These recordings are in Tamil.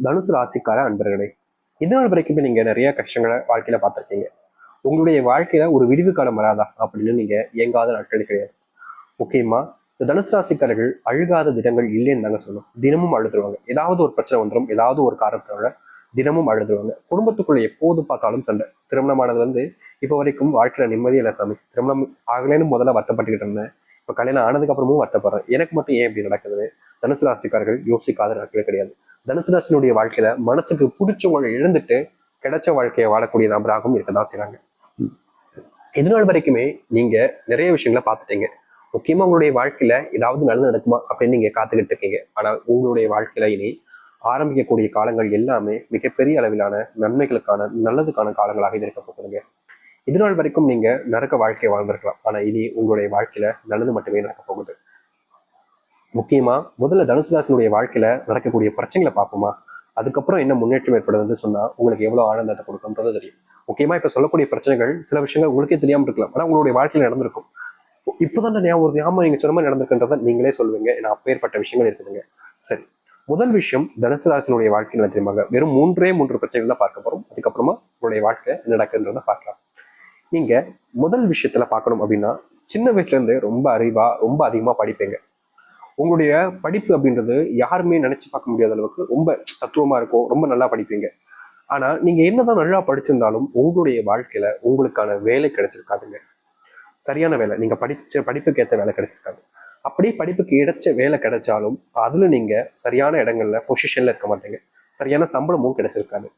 தனுசு ராசிக்கார அன்பர்களே, இது நாள் வரைக்குமே நீங்க நிறைய கஷ்டங்களை வாழ்க்கையில பார்த்திருக்கீங்க. உங்களுடைய வாழ்க்கையில ஒரு விடிவு காலம் வராதா அப்படின்னு நீங்க ஏங்காத நாட்கள் கிடையாது. முக்கியமா இந்த தனுசு ராசிக்காரர்கள் அழுகாத தினங்கள் இல்லைன்னு தாங்க சொல்லணும். தினமும் அழுதுருவாங்க. ஏதாவது ஒரு பிரச்சனை வந்துடும், ஏதாவது ஒரு காரணத்தினால தினமும் அழுதுருவாங்க. குடும்பத்துக்குள்ள எப்போது பார்த்தாலும் சண்டை. திருமணமானது வந்து இப்போ வரைக்கும் வாழ்க்கையில நிம்மதியே இல்லை சாமி. திருமணம் ஆகலைன்னு முதல்ல வருத்தப்பட்டுக்கிட்டு இருந்தேன். இப்போ கல்யாணம் ஆனதுக்கு அப்புறமும் வருத்தப்படுறேன். எனக்கு மட்டும் ஏன் இப்படி நடக்குதுன்னு தனுசு ராசிக்காரர்கள் யோசிக்காத நாட்களே கிடையாது. தனுசு ராசினுடைய வாழ்க்கையில மனசுக்கு பிடிச்சவங்களை இழந்துட்டு கிடைச்ச வாழ்க்கையை வாழக்கூடிய நபராகவும் இருக்கதான் செய்றாங்க. இதனால் வரைக்குமே நீங்க நிறைய விஷயங்களை பார்த்துட்டீங்க. முக்கியமா உங்களுடைய வாழ்க்கையில ஏதாவது நல்லது நடக்குமா அப்படின்னு நீங்க காத்துக்கிட்டு இருக்கீங்க. ஆனா உங்களுடைய வாழ்க்கையில இனி ஆரம்பிக்கக்கூடிய காலங்கள் எல்லாமே மிகப்பெரிய அளவிலான நன்மைகளுக்கான நல்லதுக்கான காலங்களாக இது இருக்க போகுதுங்க. இதனால் வரைக்கும் நீங்க நரக வாழ்க்கையை வாழ்ந்திருக்கலாம். ஆனா இனி உங்களுடைய வாழ்க்கையில நல்லது மட்டுமே நடக்க போகுது. முக்கியமா முதல்ல தனுசு ராசினுடைய வாழ்க்கையில நடக்கக்கூடிய பிரச்சனைகளை பார்ப்போமா? அதுக்கப்புறம் என்ன முன்னேற்றம் ஏற்படுதுன்னு சொன்னா உங்களுக்கு எவ்வளவு ஆனந்தத்தை கொடுக்கும்ன்றது தெரியும். முக்கியமா இப்ப சொல்லக்கூடிய பிரச்சனைகள் சில விஷயங்கள் உங்களுக்கே தெரியாம இருக்கலாம். ஆனா உங்களுடைய வாழ்க்கையில நடந்திருக்கும். இப்பதான் ஞாபகம் வருது, ஆமா நீங்க சொன்ன மாதிரி நடந்திருக்குன்றத நீங்களே சொல்லுவீங்க. ஏன்னா அப்பேற்பட்ட விஷயங்கள் இருக்குதுங்க. சரி, முதல் விஷயம் தனுசு ராசினுடைய வாழ்க்கையில தெரியுமாங்க, வெறும் மூன்று பிரச்சனைகள் தான் பார்க்க போறோம். அதுக்கப்புறமா உங்களுடைய வாழ்க்கை என்ன நடக்குன்றத பார்க்கலாம். நீங்க முதல் விஷயத்துல பார்க்கணும் அப்படின்னா, சின்ன வயசுல இருந்து ரொம்ப அறிவா ரொம்ப அதிகமா படிப்பீங்க. உங்களுடைய படிப்பு அப்படின்றது யாருமே நினைச்சு பார்க்க முடியாத அளவுக்கு ரொம்ப தத்துவமா இருக்கும். ரொம்ப நல்லா படிப்பீங்க. ஆனா நீங்க என்னதான் நல்லா படிச்சிருந்தாலும் உங்களுடைய வாழ்க்கையில உங்களுக்கான வேலை கிடைச்சிருக்காதுங்க. சரியான வேலை, நீங்க படிச்ச படிப்புக்கு ஏற்ற வேலை கிடைச்சிருக்காது. அப்படியே படிப்புக்கு கிடைச்ச வேலை கிடைச்சாலும் அதுல நீங்க சரியான இடங்கள்ல பொசிஷன்ல இருக்க மாட்டீங்க. சரியான சம்பளமும் கிடைச்சிருக்காது.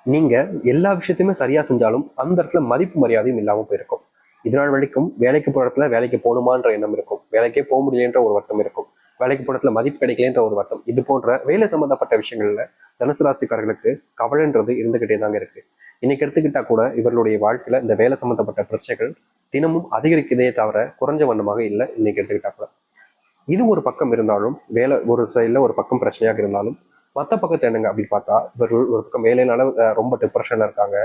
நீங்க எல்லா விஷயத்தையுமே சரியா செஞ்சாலும் அந்த இடத்துல மதிப்பு மரியாதையும் இல்லாம போயிருக்கும். இதனால் வரைக்கும் வேலைக்கு போற இடத்துல வேலைக்கு போகணுமான்ற எண்ணம் இருக்கும். வேலைக்கே போக முடியலன்ற ஒரு வருத்தம் இருக்கும். வேலைக்கு போற இடத்துல மதிப்பு கிடைக்கலன்ற ஒரு வருத்தம். இது போன்ற வேலை சம்பந்தப்பட்ட விஷயங்கள்ல தனுசு ராசிக்காரர்களுக்கு கவலைன்றது இருந்துகிட்டே தாங்க இருக்கு. இன்னைக்கு எடுத்துக்கிட்டா கூட இவர்களுடைய வாழ்க்கையில இந்த வேலை சம்பந்தப்பட்ட பிரச்சனைகள் தினமும் அதிகரிக்கதே தவிர குறைஞ்ச வண்ணமாக இல்லை. இன்னைக்கு எடுத்துக்கிட்டா கூட இது ஒரு பக்கம் இருந்தாலும், வேலை ஒரு சைடில் ஒரு பக்கம் பிரச்சனையாக இருந்தாலும், மற்ற பக்கத்துல என்னங்க அப்படின்னு பார்த்தா இவர்கள் ஒரு பக்கம் வேலையினால ரொம்ப டிப்ரெஷன்ல இருக்காங்க.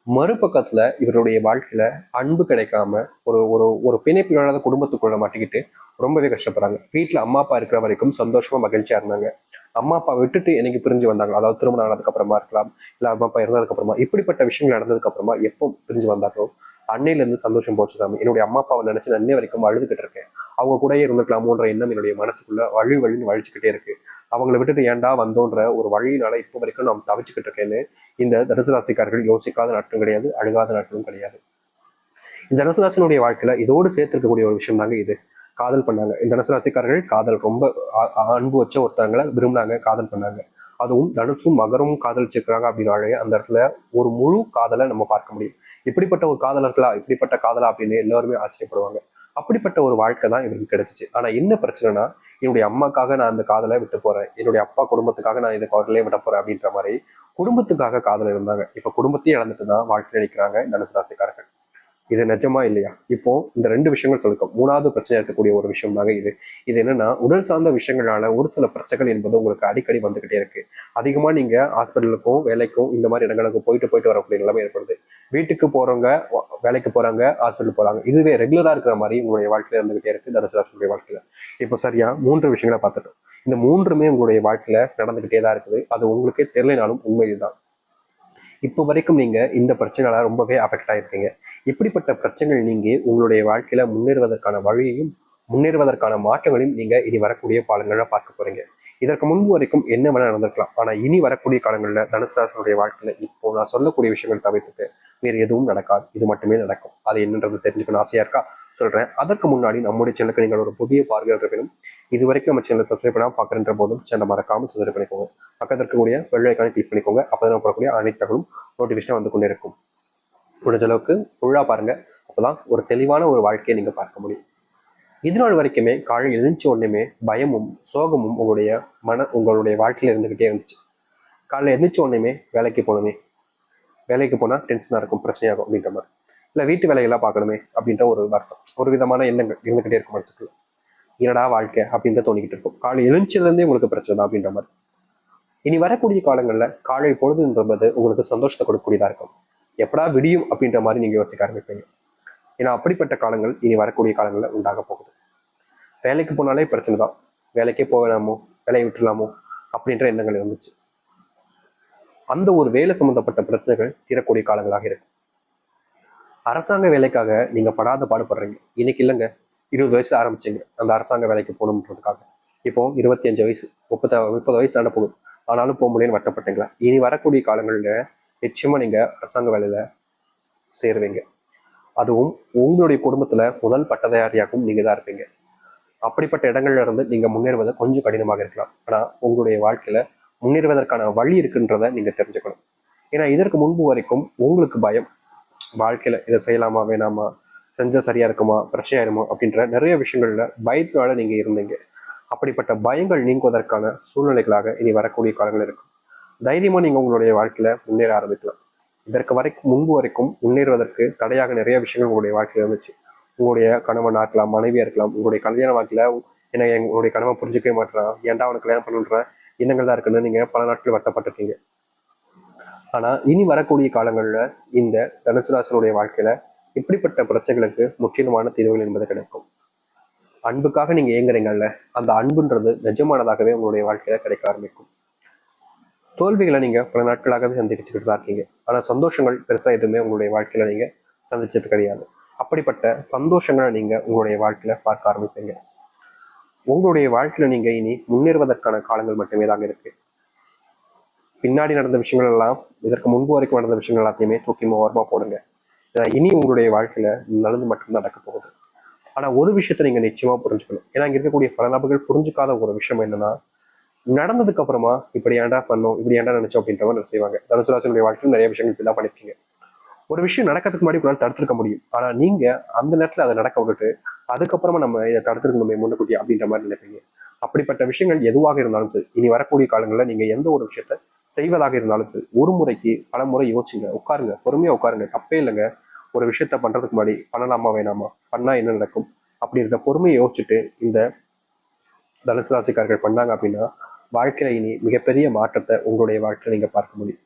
மறுபக்கத்துல இவருடைய வாழ்க்கையில அன்பு கிடைக்காம ஒரு ஒரு ஒரு பிணைப்பு இல்லாத குடும்பத்துக்குள்ள மாட்டிக்கிட்டு ரொம்பவே கஷ்டப்படுறாங்க. வீட்டுல அம்மா அப்பா இருக்கிற வரைக்கும் சந்தோஷமா மகிழ்ச்சியா இருந்தாங்க. அம்மா அப்பா விட்டுட்டு எனக்கு பிரிஞ்சு வந்தாங்க. அதாவது திருமணம் ஆனதுக்கு அப்புறமா இருக்கலாம், இல்ல அம்மா அப்பா இறந்ததுக்கு அப்புறமா இப்படிப்பட்ட விஷயங்கள் நடந்ததுக்கு அப்புறமா எப்போ பிரிஞ்சு வந்தாங்களோ அன்னையில இருந்து சந்தோஷம் போச்சு சாமி. என்னுடைய அம்மா அப்பாவை நினைச்சு நான் இன்னை வரைக்கும் அழுதுகிட்டு இருக்கேன். அவங்க கூடயே இருந்துக்கலாமோன்ற எண்ணம் என்னுடைய மனசுக்குள்ள வழின்னு வழிச்சுக்கிட்டே இருக்கு. அவங்களை விட்டுட்டு ஏன்டா வந்தோன்ற ஒரு வழியினால இப்போ வரைக்கும் நான் தவிச்சுக்கிட்டு இருக்கேன்னு இந்த தனுசு ராசிக்காரர்கள் யோசிக்காத நாட்களும் கிடையாது, அழுகாத நாட்களும் கிடையாது. இந்த தனுசு ராசினுடைய வாழ்க்கையில இதோடு சேர்த்திருக்கக்கூடிய ஒரு விஷயம் தாங்க இது. காதல் பண்ணாங்க. இந்த தனுசு ராசிக்காரர்கள் காதல் ரொம்ப அன்பு வச்ச ஒருத்தவங்களை விரும்பினாங்க, காதல் பண்ணாங்க. அதுவும் தனுசும் மகரும் காதலிச்சிருக்கிறாங்க அப்படின்னாலே அந்த இடத்துல ஒரு முழு காதலை நம்ம பார்க்க முடியும். இப்படிப்பட்ட ஒரு காதலர்களா, இப்படிப்பட்ட காதலா அப்படின்னு எல்லாருமே ஆச்சரியப்படுவாங்க. அப்படிப்பட்ட ஒரு வாழ்க்கை தான் இவருக்கு கிடைச்சிச்சு. ஆனா என்ன பிரச்சனைனா, என்னுடைய அம்மாக்காக நான் அந்த காதலை விட்டு போறேன், என்னுடைய அப்பா குடும்பத்துக்காக நான் இந்த காதலே விட போறேன் அப்படின்ற மாதிரி குடும்பத்துக்காக காதல் இருந்தாங்க. இப்ப குடும்பத்தையும் இழந்துட்டு தான் வாழ்க்கையில் நிற்கிறாங்க தனுசு ராசிக்காரர்கள். இது நிஜமா இல்லையா? இப்போ இந்த ரெண்டு விஷயங்கள் சொல்லிருக்கோம். மூணாவது பிரச்சனை இருக்கக்கூடிய ஒரு விஷயம் தாங்க இது. இது என்னன்னா, உடல் சார்ந்த விஷயங்களால ஒரு சில பிரச்சனைகள் என்பது உங்களுக்கு அடிக்கடி வந்துகிட்டே இருக்கு. அதிகமா நீங்க ஹாஸ்பிட்டலுக்கும் வேலைக்கும் இந்த மாதிரி இடங்களுக்கு போயிட்டு போயிட்டு வரக்கூடிய நிலைமை ஏற்படுது. வீட்டுக்கு போறவங்க வேலைக்கு போறாங்க, ஹாஸ்பிட்டல் போறாங்க. இதுவே ரெகுலரா இருக்கிற மாதிரி உங்களுடைய வாழ்க்கையில இருந்துகிட்டே இருக்கு தனுசு ராசியுடைய வாழ்க்கையில. இப்போ சரியா மூன்று விஷயங்களை பார்த்துட்டோம். இந்த மூன்றுமே உங்களுடைய வாழ்க்கையில நடந்துகிட்டே தான் இருக்குது. அது உங்களுக்கே தெரியலனாலும் உண்மை இதுதான். இப்போ வரைக்கும் நீங்க இந்த பிரச்சனையால ரொம்பவே அஃபெக்ட் ஆயிருக்கீங்க. இப்படிப்பட்ட பிரச்சனைகள் நீங்க உங்களுடைய வாழ்க்கையில முன்னேறுவதற்கான வழியையும் முன்னேறுவதற்கான மாற்றங்களையும் நீங்க இனி வரக்கூடிய காலங்கள்ல பார்க்க போறீங்க. இதற்கு முன்பு வரைக்கும் என்ன வேணா நடந்திருக்கலாம். ஆனா இனி வரக்கூடிய காலங்கள்ல தனுசு ராசினுடைய வாழ்க்கையில இப்போ நான் சொல்லக்கூடிய விஷயங்கள் தவிர்த்துட்டு வேறு எதுவும் நடக்காது. இது மட்டுமே நடக்கும். அது என்னன்றது தெரிஞ்சுக்கணும் ஆசையா இருக்கா? சொல்றேன். அதற்கு முன்னாடி நம்முடைய சேனலுக்கு நீங்கள் ஒரு புதிய பார்வையாளர் இருக்கணும். இது வரைக்கும் நம்ம சேனலை சப்ஸ்கிரைப் பண்ணாம பார்க்குற போதும் சேனலை மறக்காம சப்ஸ்கிரைப் பண்ணிக்கோங்க. பக்கத்தில் இருக்கக்கூடிய பெல் ஐக்கானை கிளிக் பண்ணிக்கோங்க. அப்பதான் நம்ம போடக்கூடிய அனைத்து தகவலும் நோட்டிஃபிகேஷன் வந்து கொண்டே இருக்கும். முடிஞ்ச அளவுக்கு ஃபுல்லா பாருங்க. அப்பதான் ஒரு தெளிவான ஒரு வாழ்க்கையை நீங்க பார்க்க முடியும். இது நாள் வரைக்குமே காலையில் எழுந்துச்ச உடனே பயமும் சோகமும் உங்களுடைய வாழ்க்கையில இருந்துகிட்டே இருந்துச்சு. காலையில் எழுந்திரிச்ச உடனே வேலைக்கு போகணுமே, வேலைக்கு போனா டென்ஷனா இருக்கும், பிரச்சனையாகும் அப்படின்ற மாதிரி, இல்ல வீட்டு வேலையெல்லாம் பார்க்கணுமே அப்படின்ற ஒரு வருத்தம், ஒரு விதமான எண்ணங்கள் இருந்துகிட்டே இருக்கும் மனசுக்குள்ள. என்னடா வாழ்க்கை அப்படின்ற தோணிக்கிட்டு இருக்கும். காலை எழுந்துச்சதுல இருந்தே உங்களுக்கு பிரச்சனை தான் அப்படின்ற மாதிரி. இனி வரக்கூடிய காலங்கள்ல காலை பொழுதுன்றது உங்களுக்கு சந்தோஷத்தை கொடுக்கக்கூடியதா இருக்கும். எப்படா விடியும் அப்படின்ற மாதிரி நீங்க யோசிக்க ஆரம்பிப்பீங்க. ஏன்னா அப்படிப்பட்ட காலங்கள் இனி வரக்கூடிய காலங்கள்ல உண்டாக போகுது. வேலைக்கு போனாலே பிரச்சனை தான். வேலைக்கே போகலாமோ, வேலையை விட்டுலாமோ, அப்படின்ற எண்ணங்கள் இருந்துச்சு. அந்த ஒரு வேலை சம்பந்தப்பட்ட பிரச்சனைகள் தீரக்கூடிய காலங்களாக இருக்கு. அரசாங்க வேலைக்காக நீங்க படாத பாடுபடுறீங்க. இன்னைக்கு இல்லைங்க, 20 வயசு ஆரம்பிச்சிங்க அந்த அரசாங்க வேலைக்கு போகணுன்றதுக்காக. இப்போ 25 வயசு 30 வயசு தாண்ட போகுது, ஆனாலும் போக முடியும்னு வருத்தப்பட்டீங்களா? இனி வரக்கூடிய காலங்களில் நிச்சயமா நீங்க அரசாங்க வேலையில சேருவீங்க. அதுவும் உங்களுடைய குடும்பத்துல முதல் பட்டதாரியாகவும் நீங்க தான் இருப்பீங்க. அப்படிப்பட்ட இடங்கள்ல இருந்து நீங்க முன்னேறுவது கொஞ்சம் கடினமாக இருக்கலாம், ஆனா உங்களுடைய வாழ்க்கையில முன்னேறுவதற்கான வழி இருக்குன்றத நீங்க தெரிஞ்சுக்கணும். ஏன்னா இதற்கு முன்பு வரைக்கும் உங்களுக்கு பயம், வாழ்க்கையில இதை செய்யலாமா வேணாமா, செஞ்சா சரியா இருக்குமா, பிரச்சனை ஆயிருமா அப்படின்ற நிறைய விஷயங்கள்ல பயத்தினால நீங்க இருந்தீங்க. அப்படிப்பட்ட பயங்கள் நீங்குவதற்கான சூழ்நிலைகளாக இனி வரக்கூடிய காலங்கள் இருக்கும். தைரியமா நீங்க உங்களுடைய வாழ்க்கையில முன்னேற ஆரம்பிக்கலாம். இதற்கு முன்பு வரைக்கும் முன்னேறுவதற்கு தடையாக நிறைய விஷயங்கள் உங்களுடைய வாழ்க்கையில இருந்துச்சு. உங்களுடைய கணவனாக இருக்கலாம், மனைவியா இருக்கலாம். உங்களுடைய கல்யாண வாழ்க்கையில என்ன உங்களுடைய கணவன் புரிஞ்சுக்கவே மாட்டான், ஏன்டா அவனுக்கு கல்யாணம் பண்ணுன்ற எண்ணங்கள் தான் இருக்குன்னு நீங்க பல நாட்கள் வருத்தப்பட்டிருக்கீங்க. ஆனா இனி வரக்கூடிய காலங்கள்ல இந்த தனுசு ராசினுடைய வாழ்க்கையில இப்படிப்பட்ட பிரச்சனைகளுக்கு முற்றிலுமான தீர்வுகள் என்பது கிடைக்கும். அன்புக்காக நீங்க இயங்குறீங்கல்ல, அந்த அன்புன்றது நிஜமானதாகவே உங்களுடைய வாழ்க்கையில கிடைக்க ஆரம்பிக்கும். தோல்விகளை நீங்க பல நாட்களாகவே சந்திச்சுக்கிட்டு தான் இருக்கீங்க, ஆனா சந்தோஷங்கள் பெருசா எதுவுமே உங்களுடைய வாழ்க்கையில நீங்க சந்திச்சது கிடையாது. அப்படிப்பட்ட சந்தோஷங்களை நீங்க உங்களுடைய வாழ்க்கையில பார்க்க ஆரம்பிப்பீங்க. உங்களுடைய வாழ்க்கையில நீங்க இனி முன்னேறுவதற்கான காலங்கள் மட்டுமே தாங்க இருக்கு. பின்னாடி நடந்த விஷயங்கள் எல்லாம், இதற்கு முன்பு வரைக்கும் நடந்த விஷயங்கள் எல்லாத்தையுமே தூக்கி ஓரமா போடுங்க. இனி உங்களுடைய வாழ்க்கையில நல்லது மட்டும்தான் நடக்க போகுது. ஆனா ஒரு விஷயத்த நீங்க நிச்சயமா புரிஞ்சுக்கணும். ஏன்னா இங்க இருக்கக்கூடிய பல நபர்கள் புரிஞ்சுக்காத ஒரு விஷயம் என்னன்னா, நடந்ததுக்கு அப்புறமா இப்படி ஏன்டா பண்ணோம், இப்படி ஏன்டா நினைச்சோம் அப்படின்ற மாதிரி செய்வாங்க. தனுசு ராசியுடைய வாழ்க்கையில் நிறைய விஷயங்கள் இப்படிதான் பண்ணிருக்கீங்க. ஒரு விஷயம் நடக்கிறதுக்கு முன்னாடி உங்களால் தடுத்திருக்க முடியும், ஆனா நீங்க அந்த நேரத்துல அதை நடக்க விட்டுட்டு அதுக்கப்புறமா நம்ம இதை தடுத்திருக்கணுமே முன்னுக்குட்டி அப்படின்ற மாதிரி நினைப்பீங்க. அப்படிப்பட்ட விஷயங்கள் எதுவாக இருந்தாலும் சரி, இனி வரக்கூடிய காலங்களில் நீங்க எந்த ஒரு விஷயத்த செய்வதாக இருந்தாலும் சரி, ஒரு முறைக்கு பல முறை யோசிச்சுங்க, உட்காருங்க, பொறுமையா உட்காருங்க, தப்பே இல்லைங்க. ஒரு விஷயத்த பண்றதுக்கு முன்னாடி பண்ணலாமா வேணாமா, பண்ணா என்ன நடக்கும் அப்படின்றத பொறுமையை யோசிச்சுட்டு இந்த தனுசு ராசிக்காரர்கள் பண்ணாங்க அப்படின்னா வாழ்க்கையில இனி மிகப்பெரிய மாற்றத்தை உங்களுடைய வாழ்க்கையில நீங்க பார்க்க முடியும்.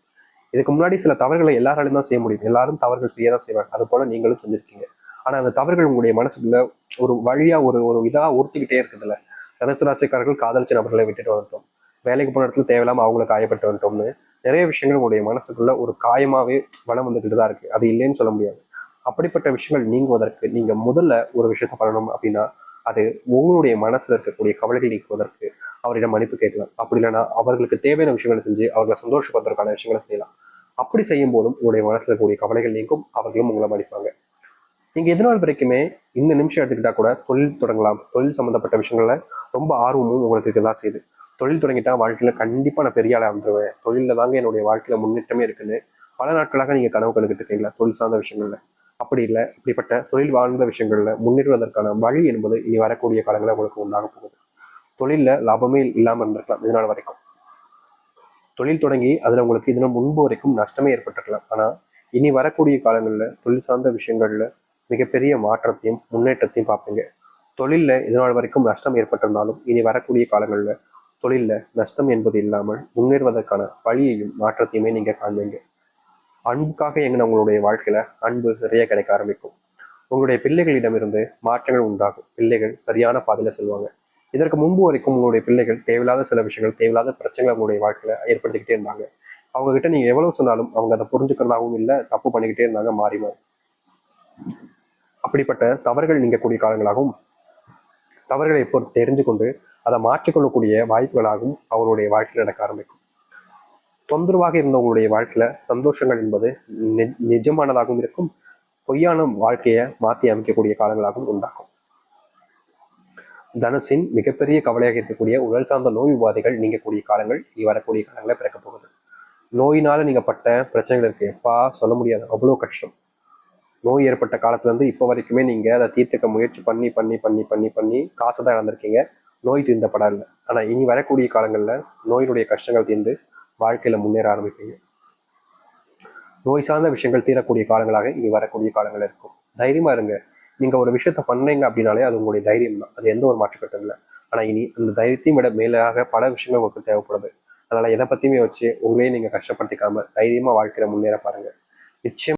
இதுக்கு முன்னாடி சில தவறுகளை எல்லாராலையும் தான் செய்ய முடியும், எல்லாரும் தவறுகள் செய்யதான் செய்வாங்க, அது போல நீங்களும் செஞ்சிருக்கீங்க. ஆனா அந்த தவறுகள் உங்களுடைய மனசுக்குள்ள ஒரு வழியா ஒரு ஒரு இதா உறுத்திக்கிட்டே இருக்குதுல்ல. தனுசு ராசிக்காரர்கள் காதலிச்ச நபர்களை விட்டுட்டு வந்துட்டோம், வேலைக்கு போன இடத்துல தேவையில்லாம அவங்களை காயப்பட்டு வந்துட்டோம்னு நிறைய விஷயங்கள் உங்களுடைய மனசுக்குள்ள ஒரு காயமாவே வளம் வந்துகிட்டு தான் இருக்கு, அது இல்லைன்னு சொல்ல முடியாது. அப்படிப்பட்ட விஷயங்கள் நீங்குவதற்கு நீங்க முதல்ல ஒரு விஷயத்த பண்ணணும் அப்படின்னா, அது உங்களுடைய மனசுல இருக்கக்கூடிய கவலைகள் நீக்குவதற்கு அவரிடம் மன்னிப்பு கேட்கலாம். அப்படி இல்லைன்னா அவர்களுக்கு தேவையான விஷயங்களை செஞ்சு அவர்களை சந்தோஷப்படுறதுக்கான விஷயங்களை செய்யலாம். அப்படி செய்யும் போதும் உங்களுடைய மனசுல இருக்கக்கூடிய கவலைகள் நீங்கும், அவர்களும் உங்களை மன்னிப்பாங்க. நீங்க எதனால் வரைக்குமே இந்த நிமிஷம் எடுத்துக்கிட்டா கூட தொழில் தொடங்கலாம். தொழில் சம்பந்தப்பட்ட விஷயங்கள்ல ரொம்ப ஆர்வமும் உங்களுக்கு இருக்கதான் செய்யுது. தொழில் தொடங்கிட்டா வாழ்க்கையில கண்டிப்பா நான் பெரிய ஆளா வந்துருவேன், தொழில தாங்க என்னுடைய வாழ்க்கையில முன்னேற்றமே இருக்குன்னு பல நாட்களாக நீங்க கனவு கண்டுகிட்டு இருக்கீங்களா தொழில் சார்ந்த விஷயங்கள்ல? அப்படி இல்லை, இப்படிப்பட்ட தொழில் வாழ்ந்த விஷயங்கள்ல முன்னேறுவதற்கான வழி என்பது இனி வரக்கூடிய காலங்களில் உங்களுக்கு உண்டாக போகுது. தொழில்ல லாபமே இல்லாம இருந்திருக்கலாம் இதனால் வரைக்கும். தொழில் தொடங்கி அதுல உங்களுக்கு இதுல முன்பு வரைக்கும் நஷ்டமே ஏற்பட்டிருக்கலாம். ஆனா இனி வரக்கூடிய காலங்களில் தொழில் சார்ந்த விஷயங்கள்ல மிகப்பெரிய மாற்றத்தையும் முன்னேற்றத்தையும் பார்ப்பீங்க. தொழில்ல இதனால் வரைக்கும் நஷ்டம் ஏற்பட்டிருந்தாலும் இனி வரக்கூடிய காலங்களில் தொழில்ல நஷ்டம் என்பது இல்லாமல் முன்னேறுவதற்கான வழியையும் மாற்றத்தையுமே நீங்க காண்பீங்க. அன்புக்காக எங்க உங்களுடைய வாழ்க்கையில அன்பு நிறைய கிடைக்க ஆரம்பிக்கும். உங்களுடைய பிள்ளைகளிடமிருந்து மாற்றங்கள் உண்டாகும், பிள்ளைகள் சரியான பாதையில செல்வாங்க. இதற்கு முன்பு வரைக்கும் உங்களுடைய பிள்ளைகள் தேவையில்லாத சில விஷயங்கள், தேவையில்லாத பிரச்சனைகள் உங்களுடைய வாழ்க்கையில ஏற்படுத்திக்கிட்டே இருந்தாங்க. அவங்க கிட்ட நீங்க எவ்வளவு சொன்னாலும் அவங்க அதை புரிஞ்சுக்கிறதாகவும் இல்லை, தப்பு பண்ணிக்கிட்டே இருந்தாங்க மாறி மாறி. அப்படிப்பட்ட தவறுகள் நீங்கக்கூடிய காலங்களாகவும், தவறுகளை இப்போ தெரிஞ்சு கொண்டு அதை மாற்றிக்கொள்ளக்கூடிய வாய்ப்புகளாகவும் அவருடைய வாழ்க்கையில் நடக்க ஆரம்பிக்கும். தொந்தரவாக இருந்த உங்களுடைய வாழ்க்கையில சந்தோஷங்கள் என்பது நிஜமானதாகவும் இருக்கும், பொய்யான வாழ்க்கையை மாற்றி அமைக்கக்கூடிய காலங்களாகவும் உண்டாகும். தனுசின் மிகப்பெரிய கவலையாக இருக்கக்கூடிய உடல் சார்ந்த நோய் உபாதைகள் நீங்கக்கூடிய காலங்கள் இனி வரக்கூடிய காலங்களில் பிறக்க போகுது. நோயினால நீங்க பட்ட பிரச்சனைகள் இருக்கு, எப்பா சொல்ல முடியாது, அவ்வளோ கஷ்டம். நோய் ஏற்பட்ட காலத்துல இருந்து இப்போ வரைக்குமே நீங்க அதை தீர்த்துக்க முயற்சி பண்ணி பண்ணி பண்ணி பண்ணி பண்ணி காசை தான் இழந்திருக்கீங்க, நோய் தீர்ந்தப்படல. ஆனா இனி வரக்கூடிய காலங்கள்ல நோயினுடைய கஷ்டங்கள் தீர்ந்து வாழ்க்கையில முன்னேற ஆரம்பிப்பீங்க. நோய் சார்ந்த விஷயங்கள் தீரக்கூடிய காலங்களாக இனி வரக்கூடிய காலங்கள் இருக்கும். தைரியமா இருங்க. நீங்க ஒரு விஷயத்த பண்ணீங்க அப்படின்னாலே அது உங்களுடைய தைரியம் தான், அது எந்த ஒரு மாற்றுக்கட்டும் இல்லை. ஆனா இனி அந்த தைரியத்தையும் விட மேலாக பல விஷயங்கள் உங்களுக்கு தேவைப்படுது. அதனால எதை பத்தியுமே வச்சு உங்களையும் நீங்க கஷ்டப்படுத்திக்காம தைரியமா வாழ்க்கையில முன்னேற பாருங்க. நிச்சயம்